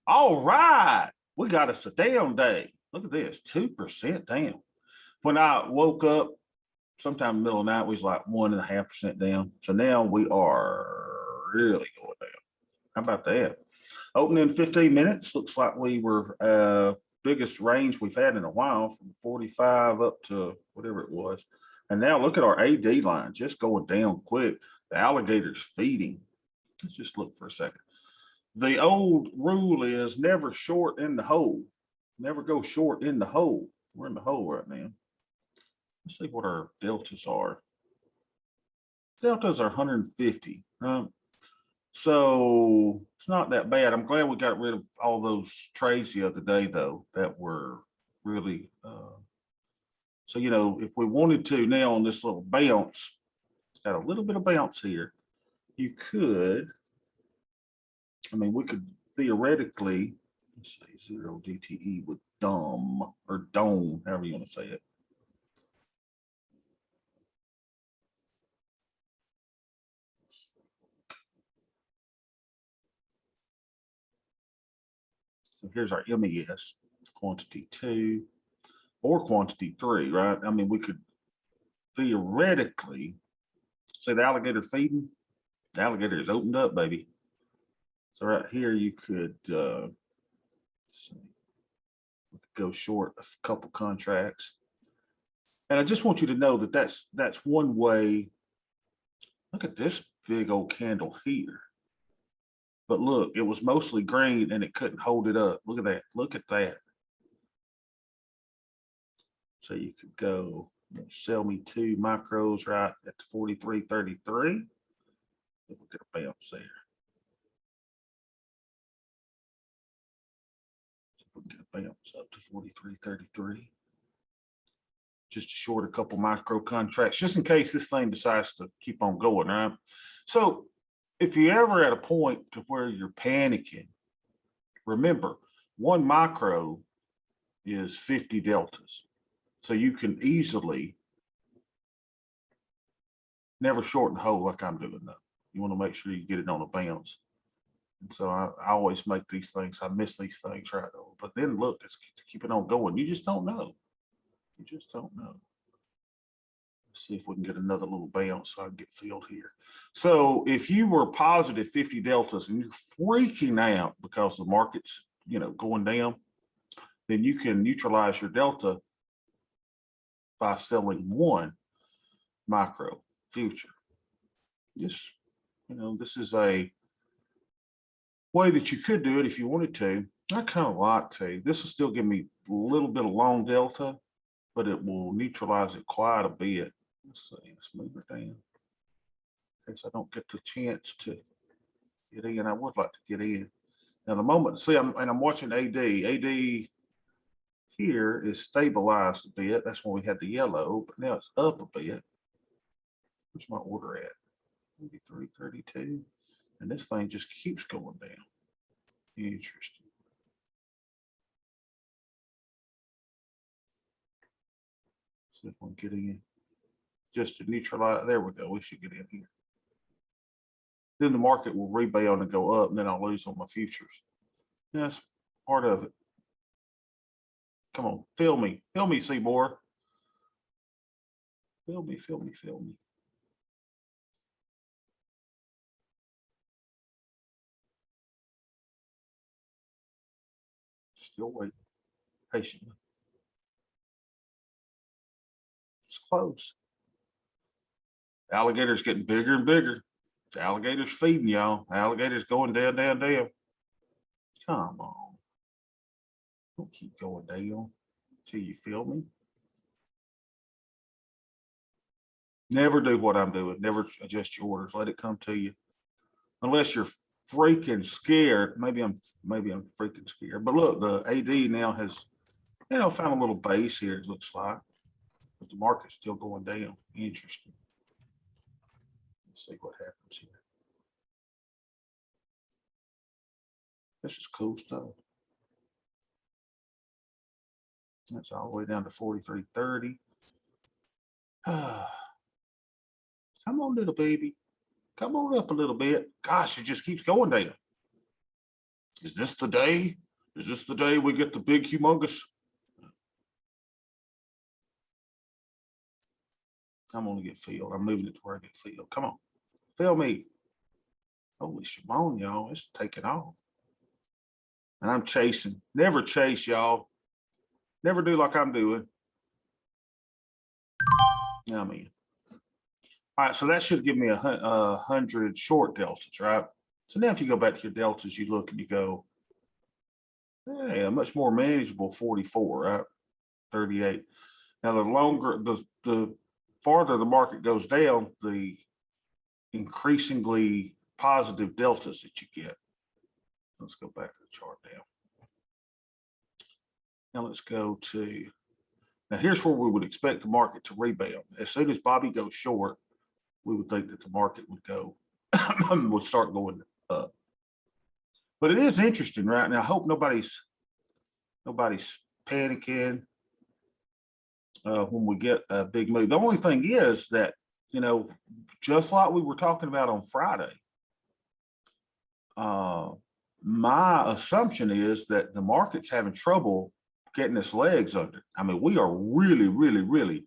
All right. We got us a down day. Look at this, 2% down. When I woke up sometime in the middle of the night, we was like 1.5% down. So now we are really going down. How about that? Opening in 15 minutes. Looks like we were biggest range we've had in a while, from 45 up to whatever it was. And now look at our AD line just going down quick. The alligator's feeding. Let's just look for a second. The old rule is never short in the hole. Never go short in the hole. We're in the hole right now. Let's see what our deltas are. Deltas are 150. So it's not that bad. I'm glad we got rid of all those trades the other day, though, that were really. So, if we wanted to now on this little bounce, it's got a little bit of bounce here. You could, we could theoretically, let's say 0 DTE with DOM or dome, however you want to say it. So here's our MES, quantity 2 or quantity 3, right? We could theoretically say the alligator feeding. The alligator is opened up, baby. So right here you could, let's see, we could go short a couple contracts. And I just want you to know that that's one way. Look at this big old candle here. But look, it was mostly green and it couldn't hold it up. Look at that. Look at that. So you could go sell me 2 micros right at the 43.33. Look at a bounce there. So if we can get a bounce up to 43.33. Just to short a couple micro contracts, just in case this thing decides to keep on going, right? So if you're ever at a point to where you're panicking, remember, 1 micro is 50 deltas. So you can easily never shorten the hole like I'm doing though. You want to make sure you get it on a bounce. And so I always make these things, I miss these things right over. But then look, it's keep it on going. You just don't know. You just don't know. Let's see if we can get another little bounce so I can get filled here. So if you were positive 50 deltas and you're freaking out because the market's going down, then you can neutralize your delta by selling 1 micro future. This is a way that you could do it if you wanted to. I kind of like to. This will still give me a little bit of long delta, but it will neutralize it quite a bit. Let's see, let's move it down. In case I don't get the chance to get in, I would like to get in. Now the moment, see, I'm watching AD. AD here is stabilized a bit. That's when we had the yellow, but now it's up a bit. Where's my order at? 33.32. And this thing just keeps going down. Interesting. See if we can get in. Just to neutralize. There we go. We should get in here. Then the market will rebound and go up, and then I'll lose on my futures. That's part of it. Come on, fill me, Seymour. Fill me. Still waiting patiently. It's close. Alligator's getting bigger and bigger. The alligator's feeding y'all. Alligator's going down. Come on. Don't keep going down till you feel me. Never do what I'm doing. Never adjust your orders. Let it come to you. Unless you're freaking scared. Maybe I'm freaking scared. But look, the AD now has, found a little base here, it looks like. But the market's still going down. Interesting. Let's see what happens here. This is cool stuff. That's all the way down to 43.30. Come on, little baby. Come on up a little bit. Gosh, it just keeps going down. Is this the day? Is this the day we get the big humongous? I'm gonna get filled. I'm moving it to where I get filled. Come on, fill me. Holy Shimon, y'all, it's taking off. And I'm chasing. Never chase, y'all. Never do like I'm doing. I mean, all right, so that should give me 100 short deltas, right? So now if you go back to your deltas, you look and you go, hey, a much more manageable 44, right? 38. Now the longer, the farther the market goes down, the increasingly positive deltas that you get. Let's go back to the chart now. Now let's go to, now here's where we would expect the market to rebound. As soon as Bobby goes short, we would think that the market would go, would start going up. But it is interesting, right? Now I hope nobody's panicking when we get a big move. The only thing is that, you know, just like we were talking about on Friday, my assumption is that the market's having trouble getting its legs under. I mean, we are really, really, really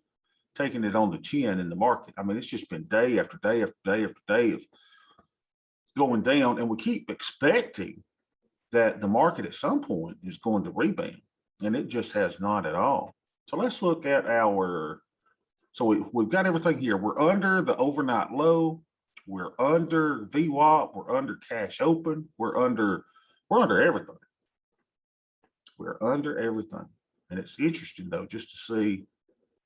taking it on the chin in the market. I mean, it's just been day after day after day after day of going down, and we keep expecting that the market at some point is going to rebound, and it just has not at all. So let's look at our, so we've got everything here. We're under the overnight low. We're under VWAP. We're under cash open. We're under everything. We're under everything. And it's interesting though, just to see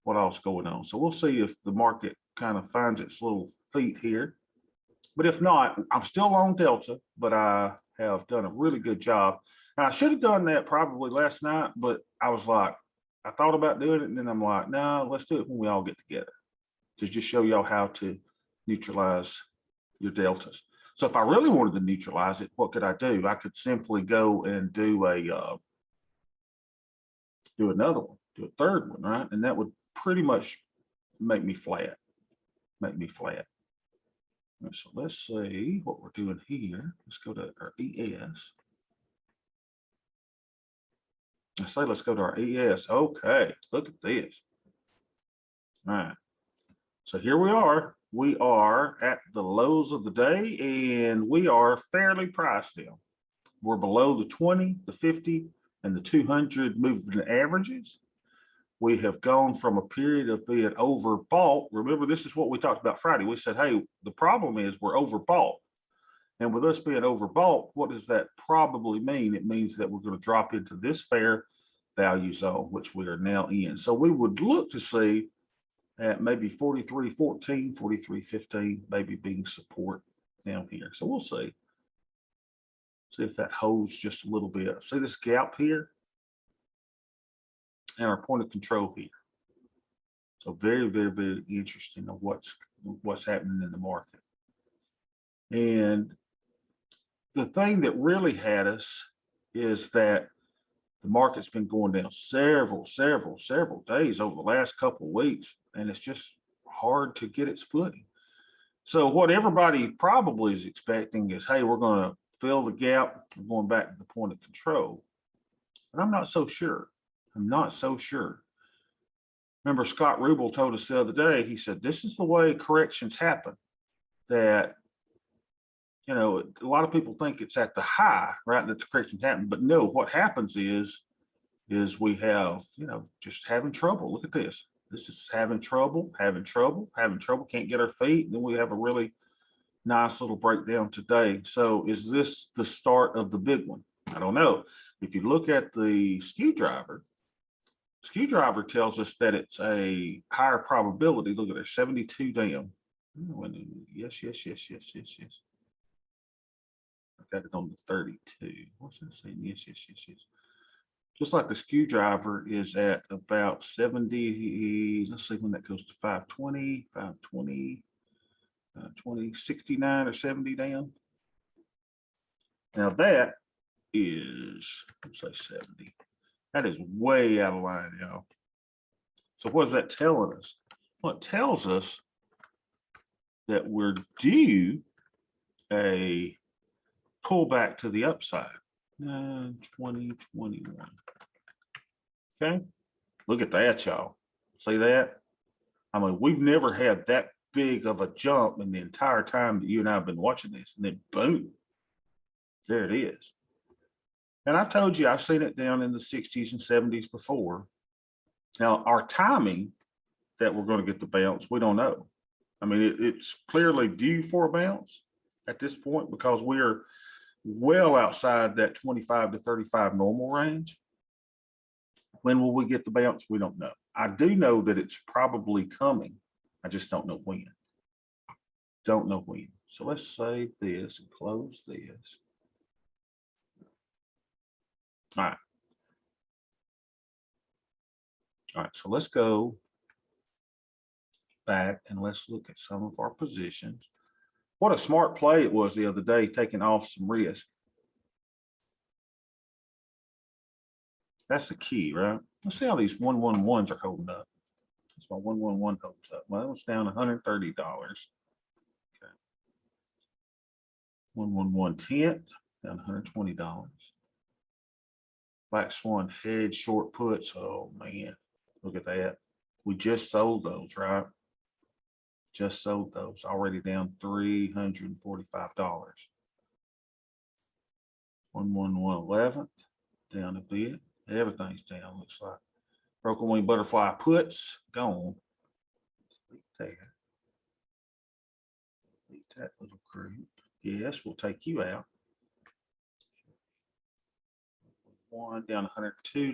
what else going on. So we'll see if the market kind of finds its little feet here. But if not, I'm still on Delta, but I have done a really good job. And I should have done that probably last night, but I was like, I thought about doing it, and then I'm like, no, let's do it when we all get together to just show y'all how to neutralize your deltas. So if I really wanted to neutralize it, what could I do? I could simply go and do another one, do a third one, right? And that would pretty much make me flat, So let's see what we're doing here. Let's go to our ES. Let's go to our ES. Okay, look at this. All right. So here we are. We are at the lows of the day, and we are fairly priced down. We're below the 20, the 50, and the 200 moving averages. We have gone from a period of being overbought. Remember, this is what we talked about Friday. We said, hey, the problem is we're overbought. And with us being overbought, what does that probably mean? It means that we're going to drop into this fair value zone, which we are now in. So we would look to see at maybe 43.14, 43.15, maybe being support down here. So we'll see. See if that holds just a little bit. See this gap here? And our point of control here. So very, very, very interesting of what's happening in the market. And the thing that really had us is that the market's been going down several days over the last couple of weeks, and it's just hard to get its footing. So what everybody probably is expecting is, hey, we're going to fill the gap. We're going back to the point of control. But I'm not so sure. I'm not so sure. Remember, Scott Rubel told us the other day, he said, this is the way corrections happen. That, you know, a lot of people think it's at the high, right, that the corrections happen. But no, what happens is we have, you know, just having trouble. Look at this. This is having trouble, can't get our feet. And then we have a really nice little breakdown today. So is this the start of the big one? I don't know. If you look at the skew driver tells us that it's a higher probability. Look at it, 72 down. Yes. I got it on the 32. What's that saying? Yes. Just like the skew driver is at about 70. Let's see when that goes to 520, 69 or 70 down. Now that is, let's say 70. That is way out of line, y'all. So what is that telling us? Well, it tells us that we're due a pullback to the upside. 2021. Okay, look at that, y'all. See that? I mean, we've never had that big of a jump in the entire time that you and I have been watching this, and then boom, there it is. And I told you I've seen it down in the 60s and 70s before. Now, our timing that we're going to get the bounce, we don't know. I mean, it's clearly due for a bounce at this point because we're well outside that 25 to 35 normal range. When will we get the bounce? We don't know. I do know that it's probably coming. I just don't know when. Don't know when. So let's save this and close this. All right. All right, so let's go back and let's look at some of our positions. What a smart play it was the other day, taking off some risk. That's the key, right? Let's see how these 111s are holding up. That's my 111 holds up. Well, it was down $130. Okay. 111 tent down $120. Black Swan hedge short puts. Oh man, look at that. We just sold those, right? Just sold those, already down $345. 111 down a bit. Everything's down, looks like. Broken wing butterfly puts gone. Delete that little group. Yes, we'll take you out. One down $102,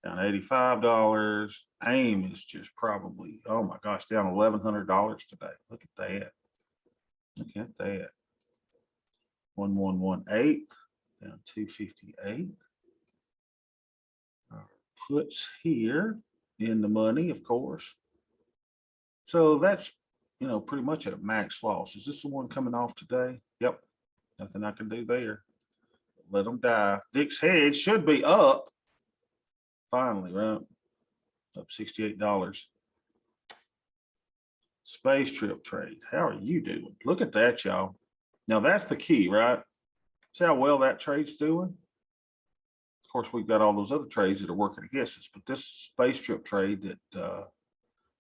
down $85. AIM is just probably, oh my gosh, down $1,100 today. Look at that. Look at that. 1118 down 258. Our puts here in the money, of course. So that's, you know, pretty much at a max loss. Is this the one coming off today? Yep. Nothing I can do there. Let them die. VIX hedge should be up. Finally, right? Up $68. Space trip trade. How are you doing? Look at that, y'all. Now that's the key, right? See how well that trade's doing? Of course, we've got all those other trades that are working against us, but this space trip trade that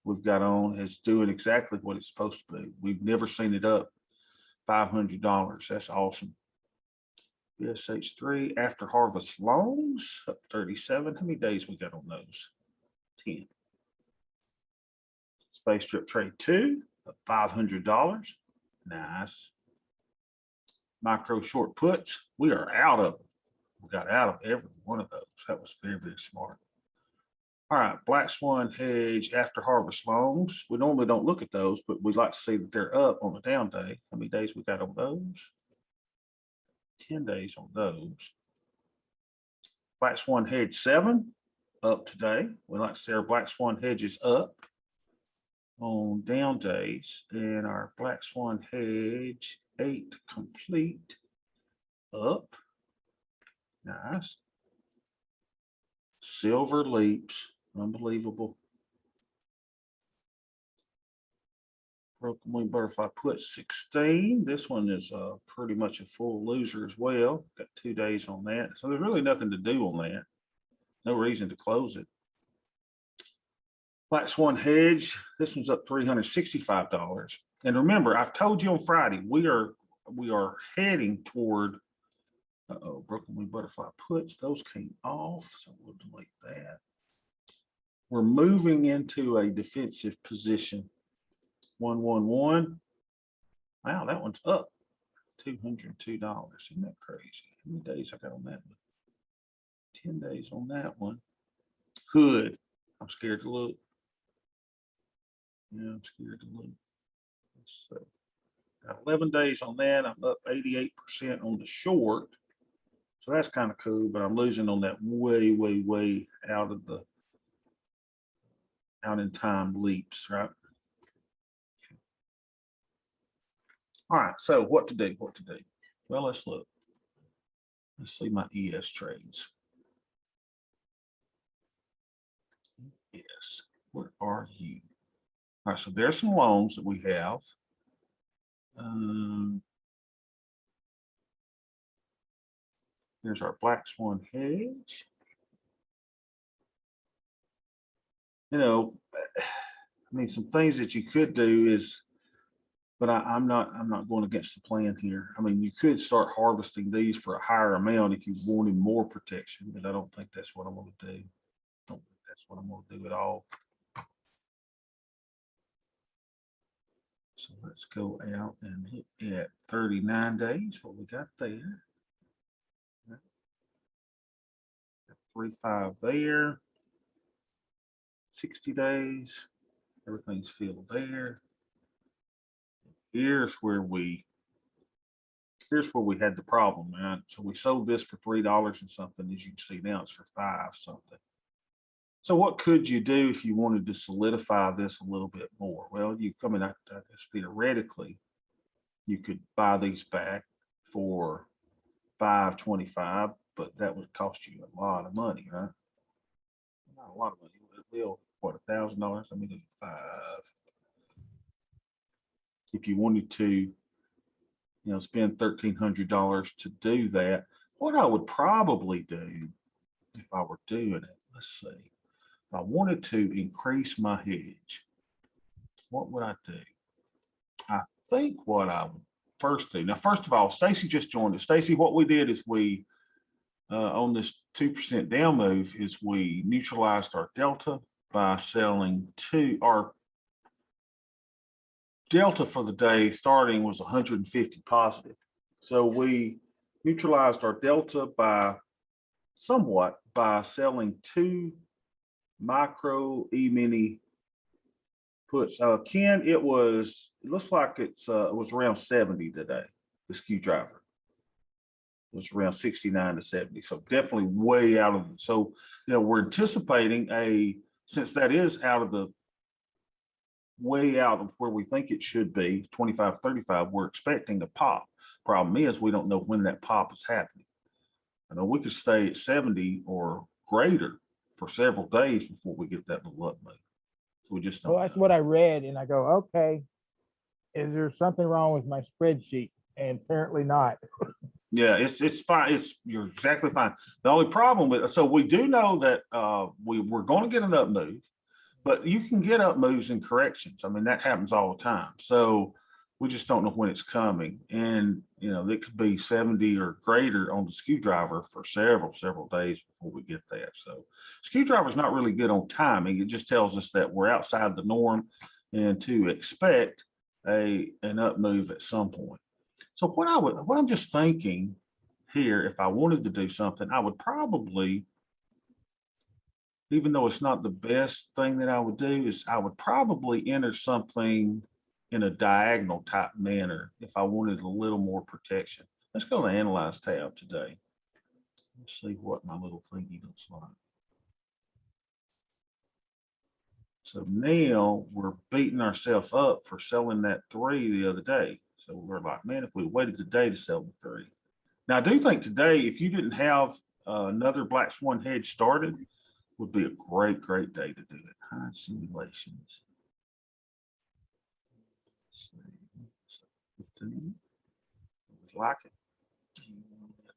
we've got on is doing exactly what it's supposed to be. We've never seen it up $500. That's awesome. BSH3 after harvest loans up 37. How many days we got on those? 10. Space trip trade 2 up $500. Nice. Micro short puts, we are out of them. We got out of every one of those. That was very, very smart. All right, Black Swan hedge after harvest loans. We normally don't look at those, but we'd like to see that they're up on a down day. How many days we got on those? 10 days on those. Black Swan hedge 7 up today. We like to see our Black Swan hedges up on down days, and our Black Swan hedge 8 complete up. Nice. Silver leaps, unbelievable. Broken wing butterfly put 16. This one is pretty much a full loser as well. Got 2 days on that. So there's really nothing to do on that. No reason to close it. Black Swan hedge, this one's up $365. And remember, I've told you on Friday, we are heading toward broken wing butterfly puts. Those came off, so we'll delete that. We're moving into a defensive position. 111. Wow, that one's up $202. Isn't that crazy? How many days I got on that one? 10 days on that one. Good. I'm scared to look. Yeah, I'm scared to look. Let's see. Got 11 days on that. I'm up 88% on the short. So that's kind of cool, but I'm losing on that way out in time leaps, right? All right, so what to do? Well, let's look. Let's see my ES trades. Yes, where are you? All right, so there's some loans that we have. Here's our black swan hedge. You know, I mean, some things that you could do is, but I'm not going against the plan here. I mean, you could start harvesting these for a higher amount if you wanted more protection, but I don't think that's what I'm going to do. I don't think that's what I'm going to do at all. So let's go out and look at 39 days, what we got there. 3.5 there. 60 days, everything's filled there. Here's where we had the problem, man. So we sold this for $3 and something. As you can see now, it's for 5 something. So what could you do if you wanted to solidify this a little bit more? Well, you come in, I guess theoretically, you could buy these back for $5.25, but that would cost you a lot of money, right? Not a lot of money. Will what, $1,000? Let me do 5. If you wanted to, spend $1,300 to do that, what I would probably do if I were doing it, let's see, if I wanted to increase my hedge, what would I do? I think what I would first do, now, first of all, Stacy just joined us. Stacy, what we did is we, on this 2% down move, is we neutralized our delta by selling our delta for the day starting was 150 positive. So we neutralized our delta by somewhat by selling 2 micro E-mini puts. Ken, it looks like it was around 70 today, the skew driver. It was around 69 to 70. So definitely way out of it. So, we're anticipating since that is way out of where we think it should be, 25, 35, we're expecting a pop. Problem is, we don't know when that pop is happening. I know we could stay at 70 or greater for several days before we get that little up move. So we just don't. Well, that's what I read, and I go, okay, is there something wrong with my spreadsheet? And apparently not. Yeah, it's fine. You're exactly fine. The only problem with, so we do know that we're going to get an up move, but you can get up moves and corrections. I mean, that happens all the time. So we just don't know when it's coming. And, it could be 70 or greater on the skew driver for several days before we get that. So skew driver is not really good on timing. It just tells us that we're outside the norm and to expect an up move at some point. So what I'm just thinking here, if I wanted to do something, I would probably, even though it's not the best thing that I would do, is I would probably enter something in a diagonal type manner if I wanted a little more protection. Let's go to the Analyze tab today. Let's see what my little thingy looks like. So now we're beating ourselves up for selling that 3 the other day. So we're like, man, if we waited today to sell the 3. Now, I do think today, if you didn't have another black swan hedge started, would be a great day to do it. High simulations. Let's see. 15. Like it.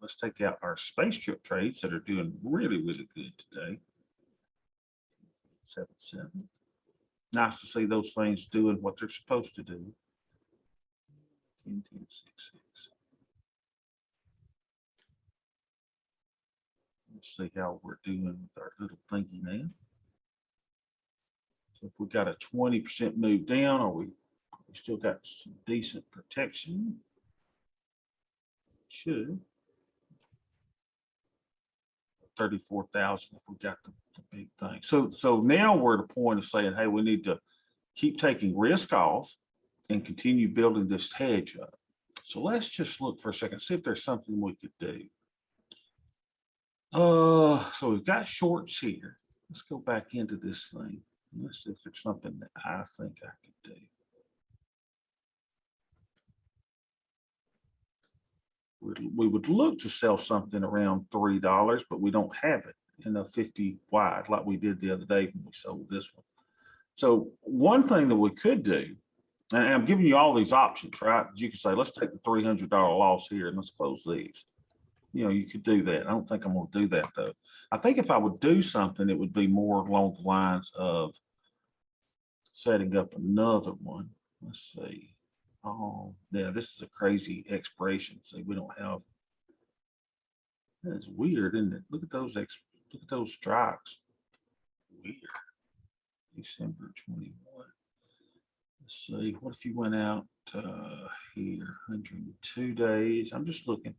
Let's take out our space trip trades that are doing really good today. 7.7. Nice to see those things doing what they're supposed to do. 10.6.6. Let's see how we're doing with our little thingy now. So if we got a 20% move down, or we still got some decent protection. Should 34,000 if we got the big thing. So now we're at a point of saying, hey, we need to keep taking risk off and continue building this hedge up. So let's just look for a second, see if there's something we could do. So we've got shorts here. Let's go back into this thing. Let's see if there's something that I think I could do. We would look to sell something around $3, but we don't have it in a 50 wide like we did the other day when we sold this one. So one thing that we could do, and I'm giving you all these options, right? You can say, let's take the $300 loss here and let's close these. You know, you could do that. I don't think I'm gonna do that though. I think if I would do something, it would be more along the lines of setting up another one. Let's see. Oh, yeah, this is a crazy expiration. See, we don't have. That's weird, isn't it? Look at those look at those strikes. Weird. December 21. Let's see. What if you went out here 102 days? I'm just looking.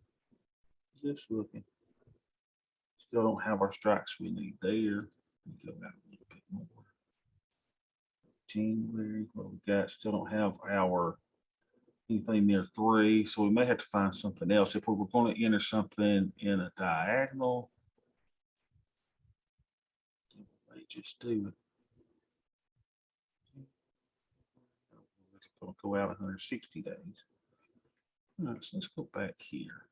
Just looking. Still don't have our strikes we need there. Go out a little bit more. January, what we got? Still don't have our anything near 3, so we may have to find something else. If we were going to enter something in a diagonal, they just do it. It's going to go out 160 days. All right, so let's go back here.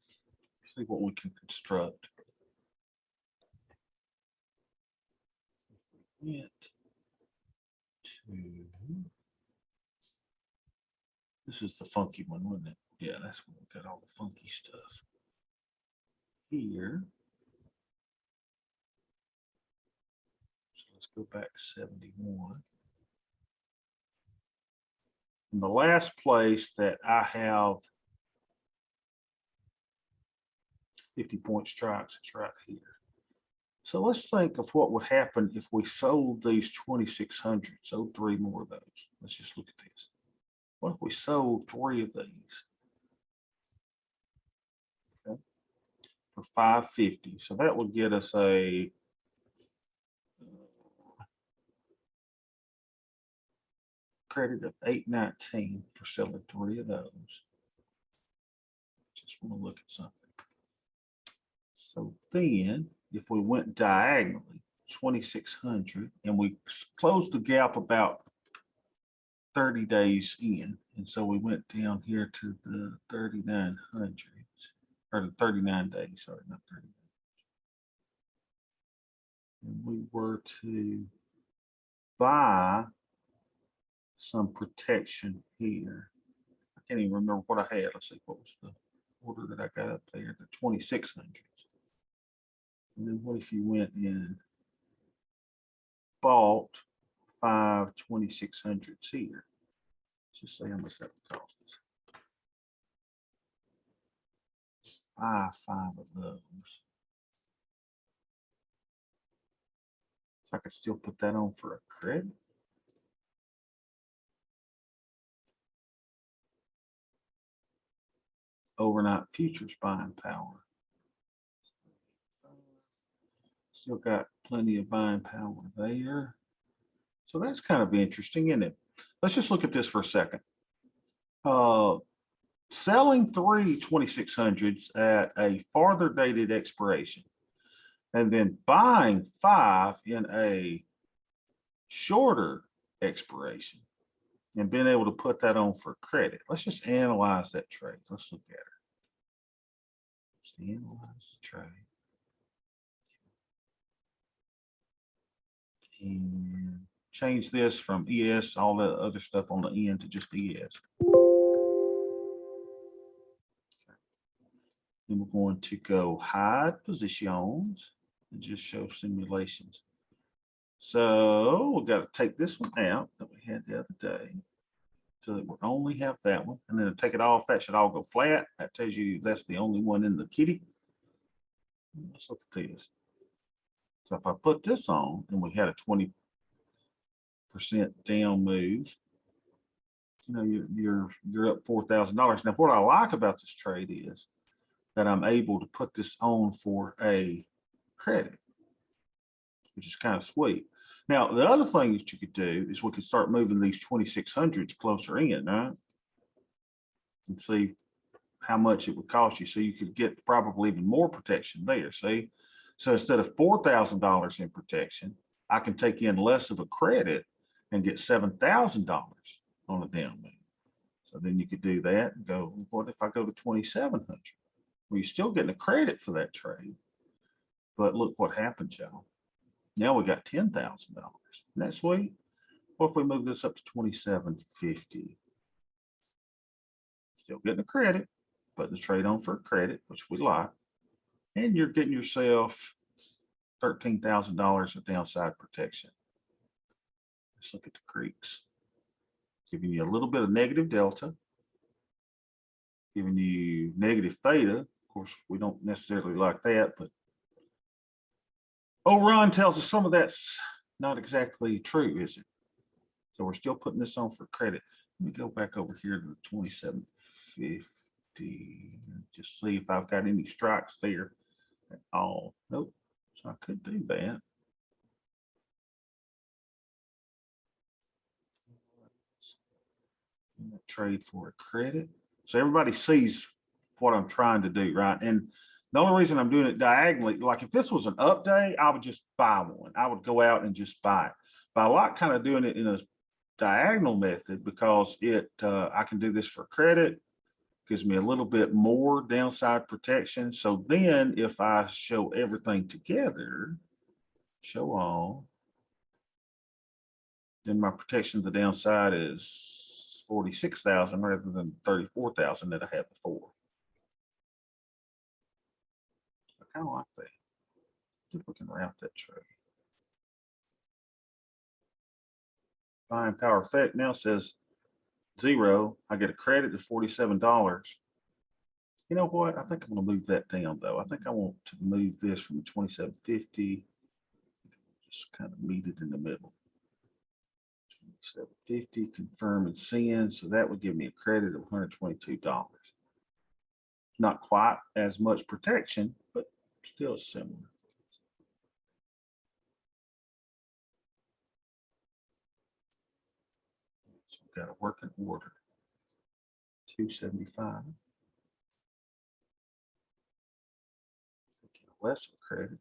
See what we can construct. If we went to, this is the funky one, wasn't it? Yeah, that's when we got all the funky stuff. Here. So let's go back 71. And the last place that I have 50-point strikes is right here. So let's think of what would happen if we sold these 2,600, sold 3 more of those. Let's just look at this. What if we sold 3 of these? Okay. For 550. So that would get us a credit of 819 for selling 3 of those. Just want to look at something. So then if we went diagonally 2,600 and we closed the gap about 30 days in, and so we went down here to the 3,900 or the 39 days, sorry, not 30. And we were to buy some protection here. I can't even remember what I had. Let's see, what was the order that I got up there? The 2,600s. And then what if you went and bought 5 2,600s here? Just say how much that would cost us. Buy 5 of those. So I could still put that on for a credit. Overnight futures buying power. Still got plenty of buying power there. So that's kind of interesting, isn't it? Let's just look at this for a second. Selling 3 2,600s at a farther dated expiration and then buying 5 in a shorter expiration and being able to put that on for credit. Let's just analyze that trade. Let's look at it. Let's analyze the trade. And change this from ES, all the other stuff on the end to just ES. Then we're going to go hide positions and just show simulations. So we've got to take this one out that we had the other day so that we only have that one. And then to take it off, that should all go flat. That tells you that's the only one in the kitty. Let's look at this. So if I put this on and we had a 20% down move, you know, you're up $4,000. Now, what I like about this trade is that I'm able to put this on for a credit, which is kind of sweet. Now, the other thing that you could do is we could start moving these 2,600s closer in, right? And see how much it would cost you. So you could get probably even more protection there, see? So instead of $4,000 in protection, I can take in less of a credit and get $7,000 on a down move. So then you could do that and go, what if I go to 2,700? Well, you're still getting a credit for that trade. But look what happens, y'all. Now we got $10,000. Isn't that sweet? What if we move this up to 2,750? Still getting a credit, putting the trade on for a credit, which we like. and you're getting yourself $13,000 of downside protection. Let's look at the creeks. Giving you a little bit of negative delta, giving you negative theta. Of course, we don't necessarily like that, but Orion tells us some of that's not exactly true, is it? So we're still putting this on for credit. Let me go back over here to the 2750 and just see if I've got any strikes there at all. Nope. So I could do that. Trade for a credit. So everybody sees what I'm trying to do, right? And the only reason I'm doing it diagonally, like if this was an up day, I would just buy one. I would go out and just buy it. But I like kind of doing it in a diagonal method because I can do this for credit, gives me a little bit more downside protection. So then if I show everything together, show all, then my protection to the downside is 46,000 rather than 34,000 that I had before. I kind of like that. See if we can route that trade. Buying power effect now says 0. I get a credit of $47. You know what? I think I'm going to move that down though. I think I want to move this from 2750. Just kind of meet it in the middle. 2750, confirm and send. So that would give me a credit of $122. Not quite as much protection, but still similar. So we've got a working order. 275. Less of credit.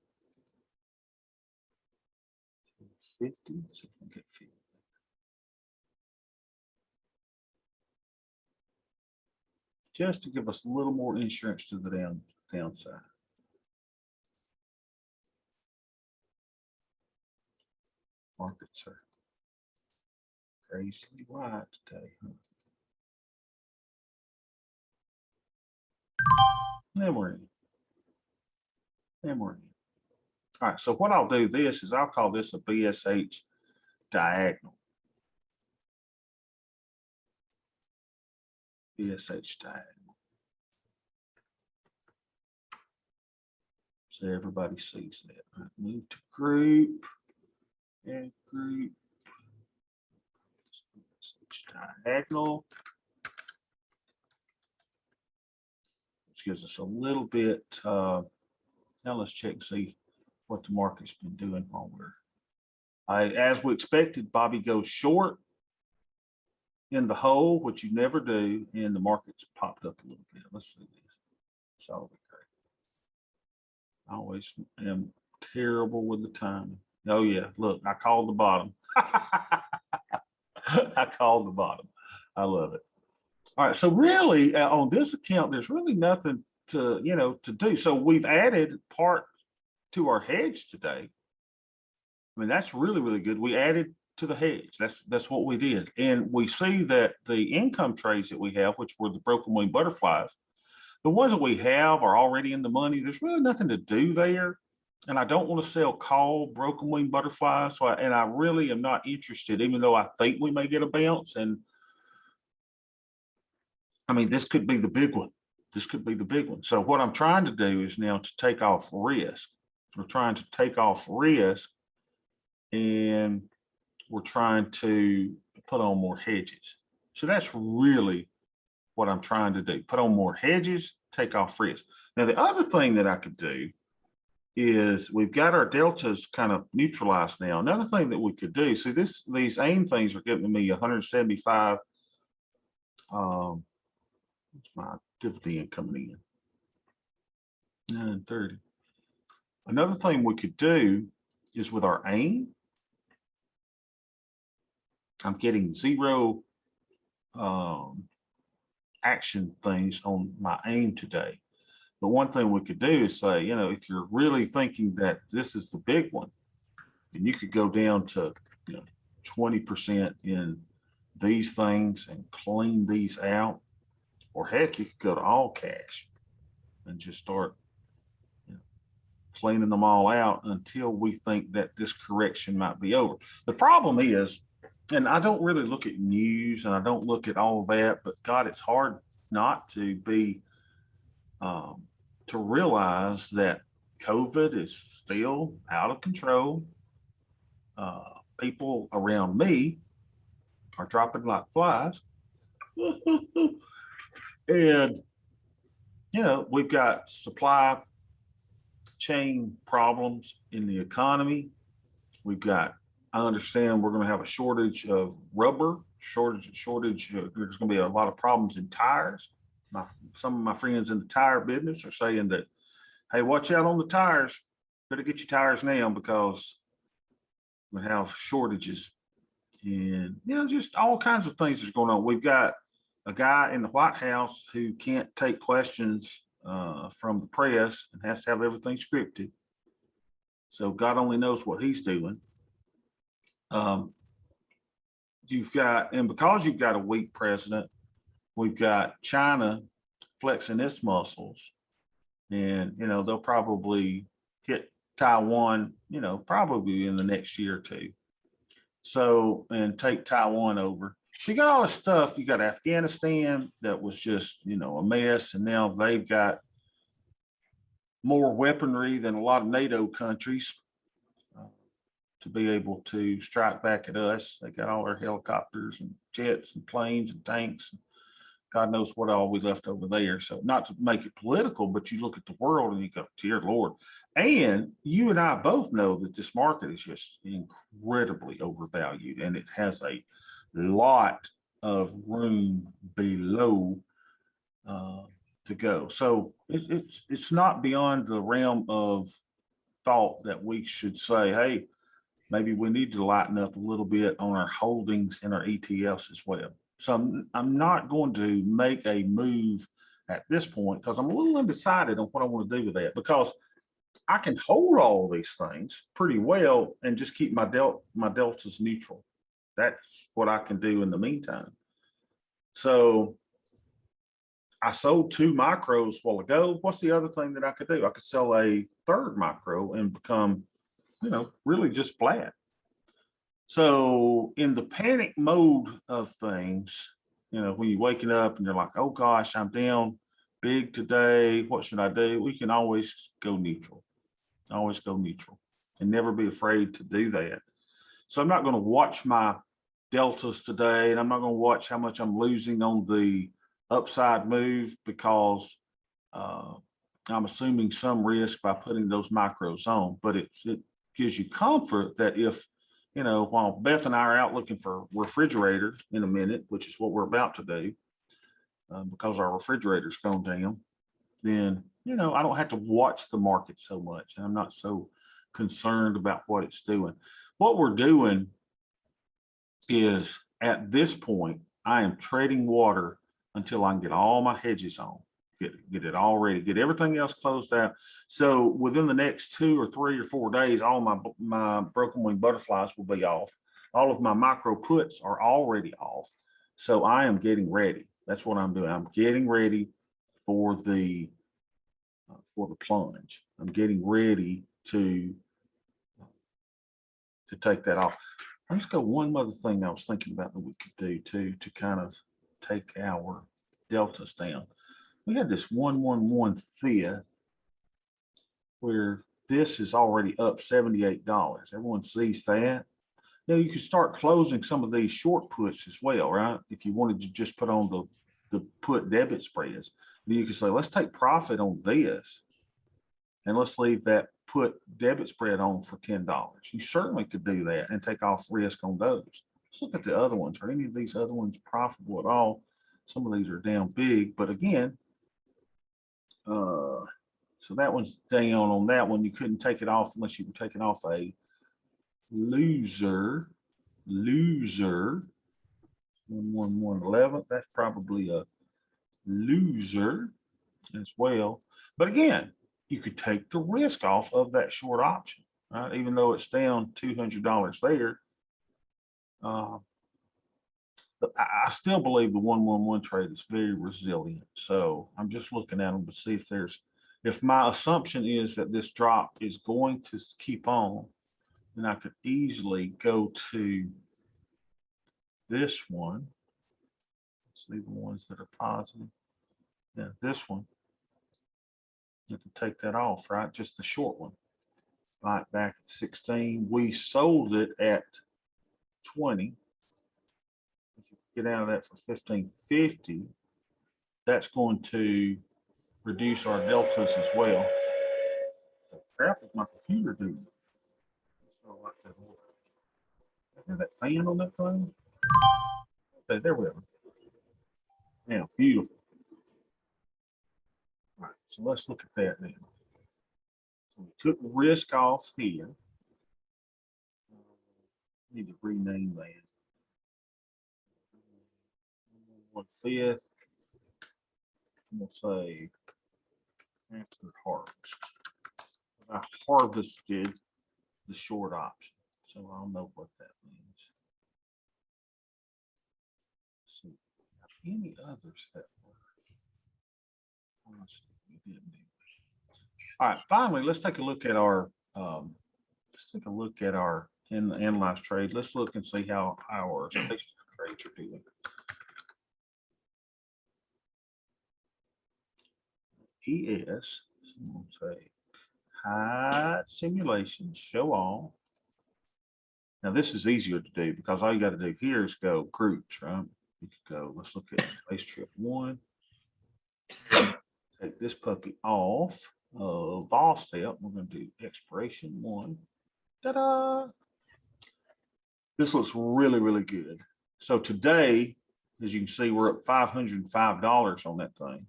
250. So we can get 50. Just to give us a little more insurance to the downside. Markets are crazily wide today. And we're in. And we're in. All right, so what I'll do this is I'll call this a BSH diagonal. BSH diagonal. So everybody sees that. Right, move to group and group. BSH diagonal. Which gives us a little bit. Now let's check and see what the market's been doing while we're. As we expected, Bobby goes short in the hole, which you never do, and the market's popped up a little bit. Let's see this. It's all great. I always am terrible with the timing. Oh yeah, look, I called the bottom. I called the bottom. I love it. All right, so really on this account, there's really nothing to to do. So we've added part to our hedge today. I mean, that's really, really good. We added to the hedge. That's what we did. And we see that the income trades that we have, which were the broken wing butterflies, the ones that we have are already in the money. There's really nothing to do there. And I don't want to sell call broken wing butterflies. So I really am not interested, even though I think we may get a bounce. And I mean, this could be the big one. This could be the big one. So what I'm trying to do is now to take off risk. We're trying to take off risk, and we're trying to put on more hedges. So that's really what I'm trying to do. Put on more hedges, take off risk. Now, the other thing that I could do is we've got our deltas kind of neutralized now. Another thing that we could do, see these AIM things are giving me 175. What's my dividend coming in? 930. Another thing we could do is with our AIM, I'm getting 0 action things on my AIM today. But one thing we could do is say, if you're really thinking that this is the big one, then you could go down to 20% in these things and clean these out. Or heck, you could go to all cash and just start cleaning them all out until we think that this correction might be over. The problem is, and I don't really look at news and I don't look at all of that, but God, it's hard not to be, to realize that COVID is still out of control. People around me are dropping like flies. And, we've got supply chain problems in the economy. We've got, I understand we're going to have a shortage of rubber, shortage. There's going to be a lot of problems in tires. Some of my friends in the tire business are saying that, hey, watch out on the tires. Better get your tires now because we have shortages and, just all kinds of things is going on. We've got a guy in the White House who can't take questions from the press and has to have everything scripted. So God only knows what he's doing. You've got, and because you've got a weak president, we've got China flexing its muscles, and they'll probably hit Taiwan, probably in the next year or two. So, and take Taiwan over. So you got all this stuff. You got Afghanistan that was just, a mess, and now they've got more weaponry than a lot of NATO countries to be able to strike back at us. They got all their helicopters and jets and planes and tanks. God knows what all we left over there. So not to make it political, but you look at the world and you go, dear Lord. And you and I both know that this market is just incredibly overvalued, and it has a lot of room below to go. So it's not beyond the realm of thought that we should say, hey, maybe we need to lighten up a little bit on our holdings and our ETFs as well. So I'm not going to make a move at this point because I'm a little undecided on what I want to do with that, because I can hold all these things pretty well and just keep my deltas neutral. That's what I can do in the meantime. So I sold 2 micros a while ago. What's the other thing that I could do? I could sell a third micro and become, really just flat. So in the panic mode of things, when you're waking up and you're like, oh gosh, I'm down big today. What should I do? We can always go neutral. Always go neutral and never be afraid to do that. So I'm not going to watch my deltas today, and I'm not going to watch how much I'm losing on the upside move, because I'm assuming some risk by putting those micros on. But it gives you comfort that if, while Beth and I are out looking for refrigerators in a minute, which is what we're about to do, because our refrigerator's gone down, then, I don't have to watch the market so much. And I'm not so concerned about what it's doing. What we're doing is, at this point, I am treading water until I can get all my hedges on, get it all ready, get everything else closed out. So within the next 2 or 3 or 4 days, all my broken wing butterflies will be off. All of my micro puts are already off. So I am getting ready. That's what I'm doing. I'm getting ready for the plunge. I'm getting ready to take that off. I'm just got one other thing I was thinking about that we could do too, to kind of take our deltas down. We had this 111 fifth where this is already up $78. Everyone sees that. Now you could start closing some of these short puts as well, right? If you wanted to just put on the put debit spreads, then you could say, let's take profit on this and let's leave that put debit spread on for $10. You certainly could do that and take off risk on those. Let's look at the other ones. Are any of these other ones profitable at all? Some of these are down big, but again, so that one's down on that one. You couldn't take it off unless you were taking off a loser. 111. That's probably a loser as well. But again, you could take the risk off of that short option, right? Even though it's down $200 there. But I still believe the 111 trade is very resilient. So I'm just looking at them to see if there's If my assumption is that this drop is going to keep on, then I could easily go to this one. See the ones that are positive. Yeah, this one. You can take that off, right? Just the short one. Right back at 16. We sold it at 20. If you get out of that for 15.50, that's going to reduce our deltas as well. The crap is my computer doing? So like that. Hear that fan on that thing? Okay, there we go. Now, beautiful. All right, so let's look at that now. So we took risk off here. Need to rename that. 1/5. I'm gonna say after harvest. I harvested the short option, so I'll know what that means. Let's see, any others that were honestly we didn't do. All right, finally, let's take a look at our in the analyze trade. Let's look and see how our space trades are doing. ES, we'll say hide simulation, show all. Now this is easier to do because all you got to do here is go groups, right? You could go, let's look at space trip 1. Take this puppy off of all step. We're going to do expiration 1. Ta-da! This looks really, really good. So today, as you can see, we're up $505 on that thing.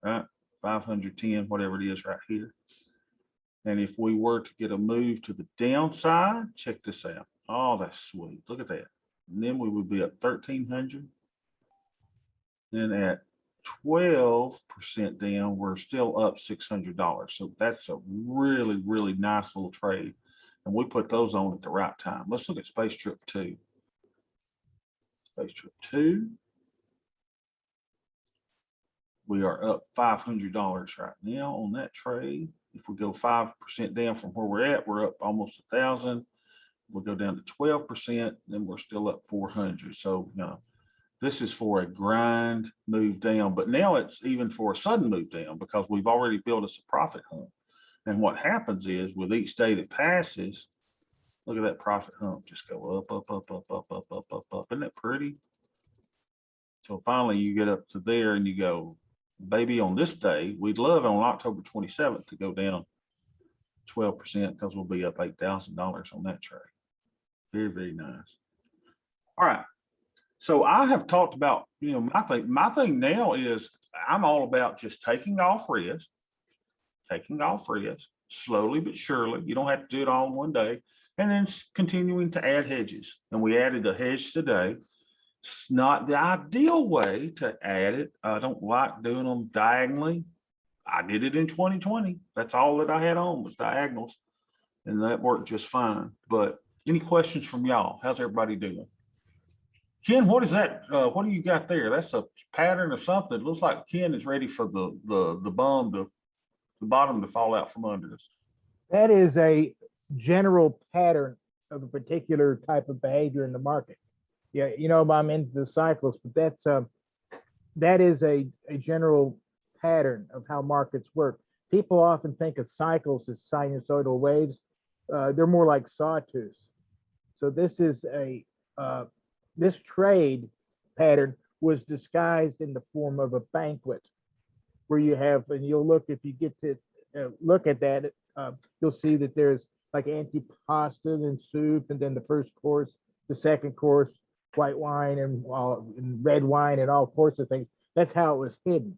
Right? 510, whatever it is right here. And if we were to get a move to the downside, check this out. Oh, that's sweet. Look at that. And then we would be at 1,300. Then at 12% down, we're still up $600. So that's a really, really nice little trade. And we put those on at the right time. Let's look at Space Trip 2. Space Trip 2. We are up $500 right now on that trade. If we go 5% down from where we're at, we're up almost 1,000. We'll go down to 12%, then we're still up 400. So, this is for a grind move down, but now it's even for a sudden move down because we've already built us a profit hump. And what happens is with each day that passes, look at that profit hump just go up, up, up, up, up, up, up, up, up. Isn't that pretty? So finally you get up to there and you go, baby, on this day, we'd love on October 27th to go down 12% because we'll be up $8,000 on that trade. Very, very nice. All right. So I have talked about, my thing now is I'm all about just taking off risk, slowly but surely. You don't have to do it all in one day. And then continuing to add hedges. And we added a hedge today. It's not the ideal way to add it. I don't like doing them diagonally. I did it in 2020. That's all that I had on was diagonals. And that worked just fine. But any questions from y'all? How's everybody doing? Ken, what is that? What do you got there? That's a pattern or something. It looks like Ken is ready for the bottom to fall out from under us. That is a general pattern of a particular type of behavior in the market. Yeah, I'm into the cycles, but that is a general pattern of how markets work. People often think of cycles as sinusoidal waves. They're more like sawtooths. So this is this trade pattern was disguised in the form of a banquet where you have, and you'll look, if you get to look at that, you'll see that there's like antipasta and soup, and then the first course, the second course, white wine and red wine and all sorts of things. That's how it was hidden.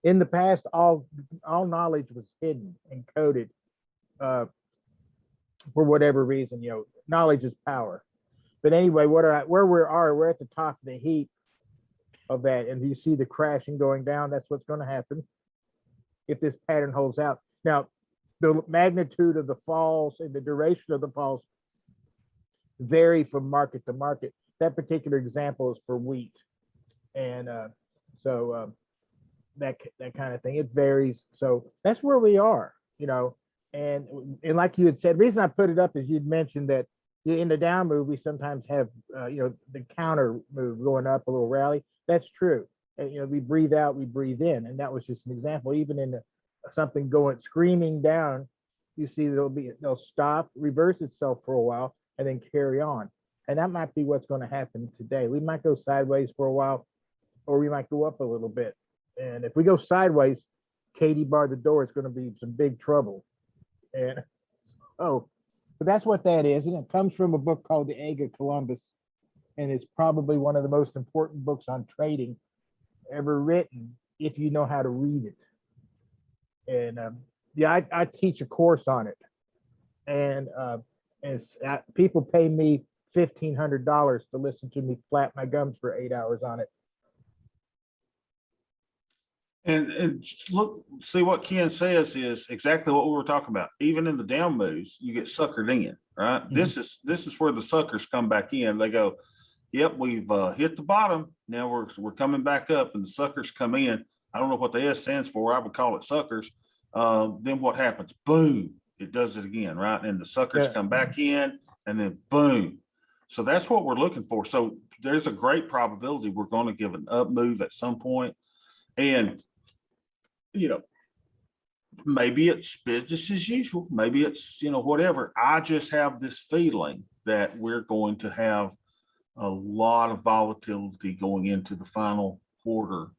In the past, all knowledge was hidden and coded for whatever reason. Knowledge is power. But anyway, we're at the top of the heap of that, and you see the crashing going down. That's what's going to happen if this pattern holds out. Now, the magnitude of the falls and the duration of the falls vary from market to market. That particular example is for wheat, and that kind of thing. It varies. So that's where we are, and like you had said, the reason I put it up is you'd mentioned that in the down move, we sometimes have, the counter move going up, a little rally. That's true. And, we breathe out, we breathe in. And that was just an example. Even in something going screaming down, you see they'll stop, reverse itself for a while, and then carry on. And that might be what's going to happen today. We might go sideways for a while, or we might go up a little bit. And if we go sideways, Katie barred the door, it's going to be some big trouble. And but that's what that is. And it comes from a book called The Egg of Columbus. And it's probably one of the most important books on trading ever written, if you know how to read it. And I teach a course on it. And people pay me $1,500 to listen to me flap my gums for 8 hours on it. And look, see what Ken says is exactly what we were talking about. Even in the down moves, you get suckered in, right? Mhm. This is where the suckers come back in. They go, "Yep, we've hit the bottom. Now we're coming back up," and the suckers come in. I don't know what the S stands for. I would call it suckers. Then what happens? Boom! It does it again, right? And the suckers come back in, and then boom. So that's what we're looking for. So there's a great probability we're going to give an up move at some point, and maybe it's business as usual. Maybe it's, whatever. I just have this feeling that we're going to have a lot of volatility going into the final quarter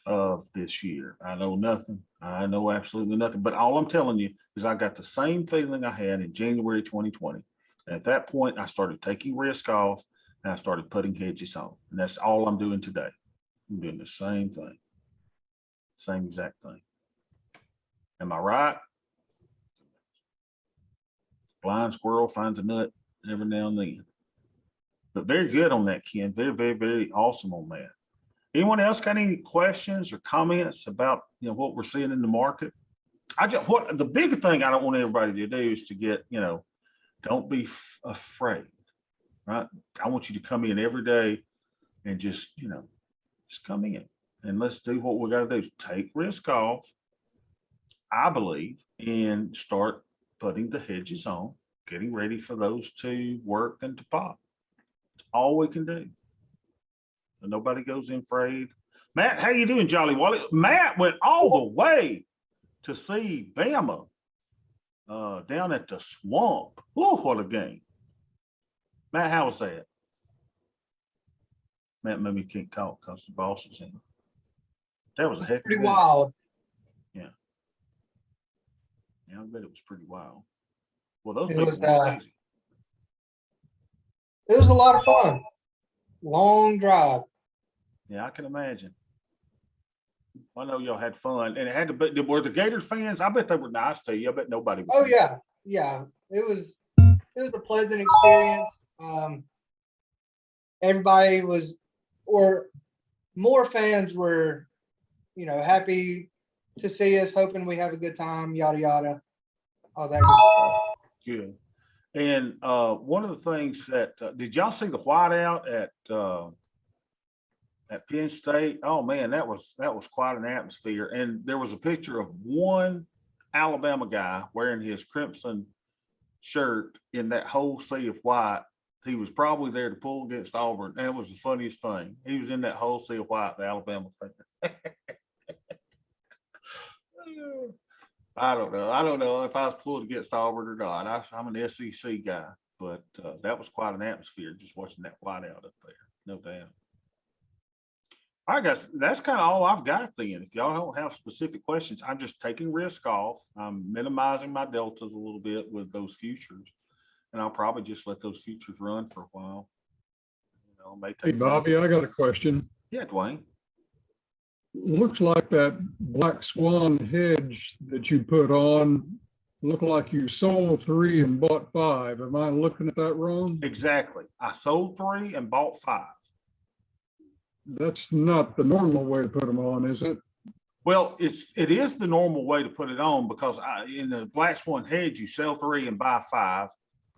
of this year. I know nothing. I know absolutely nothing. But all I'm telling you is I got the same feeling I had in January 2020. And at that point, I started taking risk off and I started putting hedges on. And that's all I'm doing today. I'm doing the same thing. Same exact thing. Am I right? Blind squirrel finds a nut every now and then. But very good on that, Ken. Very, very, very awesome on that. Anyone else got any questions or comments about what we're seeing in the market? The big thing I don't want everybody to do is to get, don't be afraid, right? I want you to come in every day and just come in. And let's do what we got to do. Take risk off, I believe, and start putting the hedges on, getting ready for those to work and to pop. It's all we can do. And nobody goes in afraid. Matt, how you doing, Jolly Wally? Matt went all the way to see Bama down at the Swamp. Oh, what a game. Matt, how was that? Matt maybe can't talk because the boss is in. That was a heck of a Pretty game. wild. Yeah, I bet it was pretty wild. Well, those It people was, were crazy. It was a lot of fun. Long drive. Yeah, I can imagine. I know y'all had fun, and it had to be. Were the Gators fans? I bet they were nice to you. I bet nobody was. Oh yeah. It was a pleasant experience. Everybody was, or more fans were, happy to see us, hoping we have a good time, yada yada, all that good stuff. Good. And one of the things that did y'all see the whiteout at Penn State? Oh man, that was quite an atmosphere. And there was a picture of one Alabama guy wearing his crimson shirt in that whole sea of white. He was probably there to pull against Auburn. And it was the funniest thing. He was in that whole sea of white, the Alabama fan. I don't know if I was pulled against Auburn or not. I'm an SEC guy, but that was quite an atmosphere just watching that whiteout up there, no doubt. All right, guys, that's kind of all I've got then. If y'all don't have specific questions, I'm just taking risk off. I'm minimizing my deltas a little bit with those futures, and I'll probably just let those futures run for a while. Hey, Bobby, I got a question. Yeah, Dwayne. Looks like that black swan hedge that you put on, looked like you sold 3 and bought 5. Am I looking at that wrong? Exactly. I sold 3 and bought 5. That's not the normal way to put them on, is it? Well, it is the normal way to put it on because in the black swan hedge, you sell 3 and buy 5,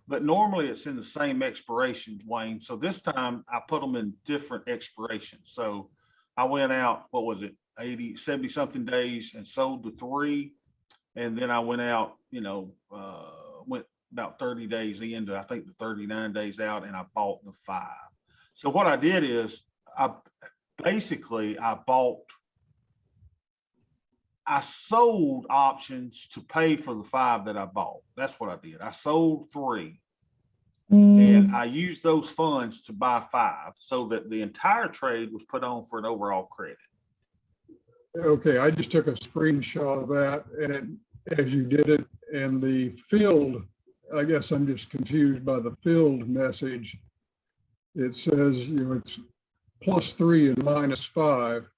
but normally it's in the same expiration, Dwayne. So this time I put them in different expirations. So I went out, what was it? 80, 70 something days and sold the 3. And then I went out, went about 30 days into, I think the 39 days out, and I bought the 5. So what I did is I sold options to pay for the 5 that I bought. That's what I did. I sold 3 and I used those funds to buy 5 so that the entire trade was put on for an overall credit. Okay, I just took a screenshot of that and as you did it, and the field, I guess I'm just confused by the field message. It says, it's +3 and -5.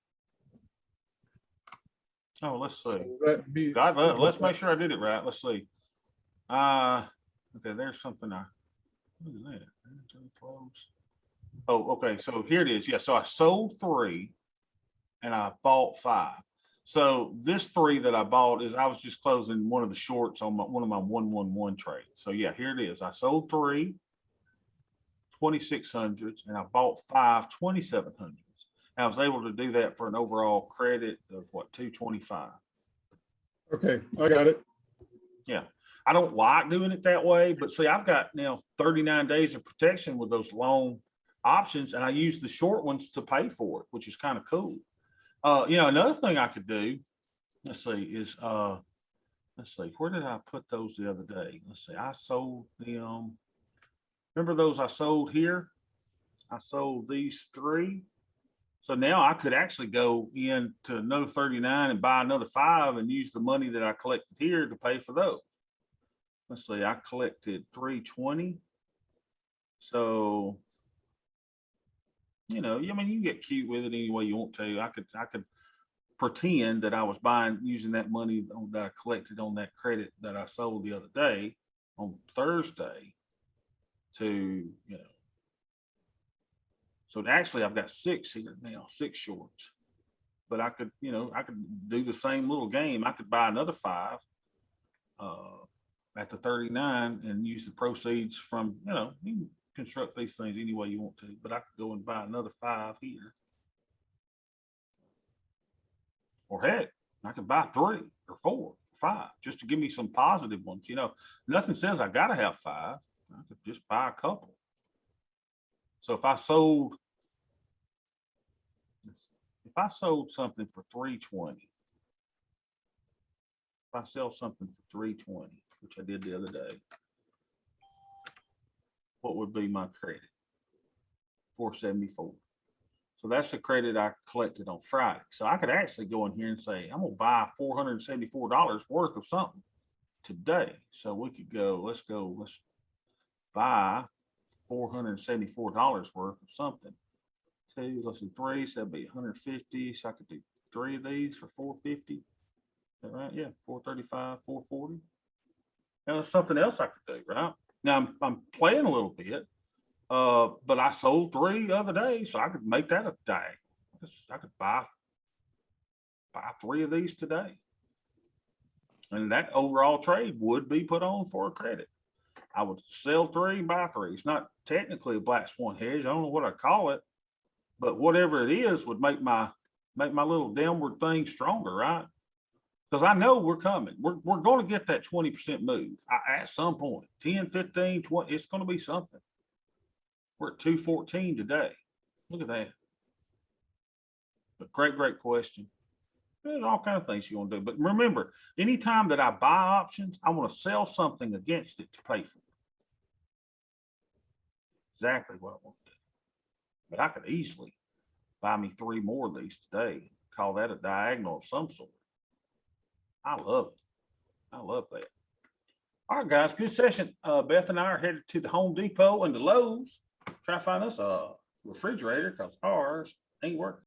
Oh, let's see. So that'd be- Let's make sure I did it right. Let's see. Okay, there's something what is that? Oh, okay, so here it is. Yeah, so I sold 3 and I bought 5. So this 3 that I bought is I was just closing one of the shorts on one of my 111 trades. So yeah, here it is. I sold 3 2600s and I bought 5 2700s. I was able to do that for an overall credit of what, 225. Okay, I got it. Yeah, I don't like doing it that way, but see, I've got now 39 days of protection with those long options, and I use the short ones to pay for it, which is kind of cool. Another thing I could do, let's see, where did I put those the other day? Let's see, I sold them. Remember those I sold here? I sold these 3. So now I could actually go into another 39 and buy another 5 and use the money that I collected here to pay for those. Let's see, I collected 320. So, you can get cute with it any way you want to. I could pretend that I was using that money that I collected on that credit that I sold the other day on Thursday to, so actually I've got 6 here now, 6 shorts, but I could do the same little game. I could buy another 5 at the 39 and use the proceeds from, you can construct these things any way you want to, but I could go and buy another 5 here. Or heck, I could buy 3 or 4 or 5 just to give me some positive ones. Nothing says I got to have 5. I could just buy a couple. So if I sold something for 320, if I sell something for 320, which I did the other day, what would be my credit? 474. So that's the credit I collected on Friday. So I could actually go in here and say, I'm gonna buy $474 worth of something today. So we could go, let's buy $474 worth of something. 2, let's do 3, so that'd be 150. So I could do 3 of these for 450. Is that right? Yeah, 435, 440. Now there's something else I could do, right? Now I'm playing a little bit, but I sold 3 the other day, so I could make that a day. I could buy 3 of these today. And that overall trade would be put on for a credit. I would sell 3, buy 3. It's not technically a black swan hedge. I don't know what I call it, but whatever it is would make my little downward thing stronger, right? Because I know we're coming. We're going to get that 20% move at some point. 10, 15, 20. It's going to be something. We're at 214 today. Look at that. But great question. There's all kinds of things you want to do. But remember, anytime that I buy options, I want to sell something against it to pay for it. Exactly what I want to do. But I could easily buy me 3 more of these today. Call that a diagonal of some sort. I love it. I love that. All right, guys, good session. Beth and I are headed to the Home Depot and the Lowe's. Try to find us a refrigerator because ours ain't working.